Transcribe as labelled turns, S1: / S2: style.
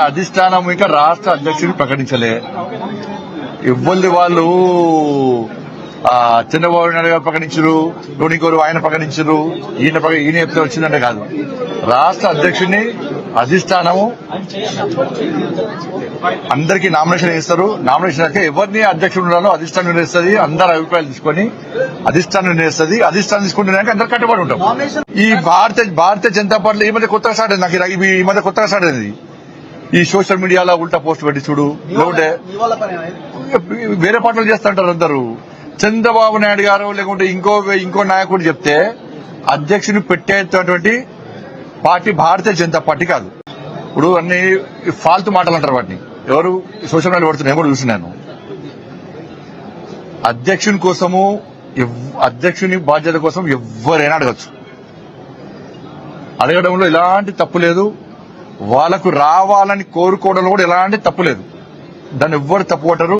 S1: అధిష్టానం ఇంకా రాష్ట్ర అధ్యక్షుడిని ప్రకటించలే. ఇవ్వల్ది వాళ్ళు చంద్రబాబు నాయుడు గారు ప్రకటించరు, లోనికోరు ఆయన ప్రకటించరు, ఈయన చెప్తే వచ్చిందంటే కాదు. రాష్ట్ర అధ్యక్షుడిని అధిష్టానము అందరికీ నామినేషన్ ఇస్తారు. నామినేషన్ అయితే ఎవరిని అధ్యక్షుడు ఉండాలో అధిష్టానం నిర్ణయిస్తుంది. అందరి అభిప్రాయాలు తీసుకొని అధిష్టానం నిర్ణయిస్తుంది. అధిష్టానం తీసుకుంటున్నాక అందరు కట్టుబడి ఉంటాం. ఈ భారతీయ జనతా పార్టీ ఈ మధ్య కొత్తగా స్టార్ట్ అయింది. నాకు ఈ మధ్య కొత్తగా స్టార్ట్ అయింది. ఈ సోషల్ మీడియాలో ఉల్టా పోస్ట్ పెట్టి చూడు, లేకుంటే వేరే పార్టీలు చేస్తుంటారు అందరూ. చంద్రబాబు నాయుడు గారు లేకుంటే ఇంకో నాయకుడు చెప్తే అధ్యక్షుని పెట్టేటటువంటి పార్టీ భారతీయ జనతా పార్టీ కాదు. ఇప్పుడు అన్ని ఫాల్తు మాటలు అంటారు. వాటిని ఎవరు సోషల్ మీడియా పడుతున్నారు కూడా చూసినాను. అధ్యక్షుని కోసము అధ్యక్షుని బాధ్యత కోసం ఎవరైనా అడగచ్చు. అడగడంలో ఎలాంటి తప్పు లేదు. వాళ్ళకు రావాలని కోరుకోవడంలో కూడా ఎలాంటి తప్పు లేదు. దాన్ని ఎవ్వరు తప్పు పట్టరు.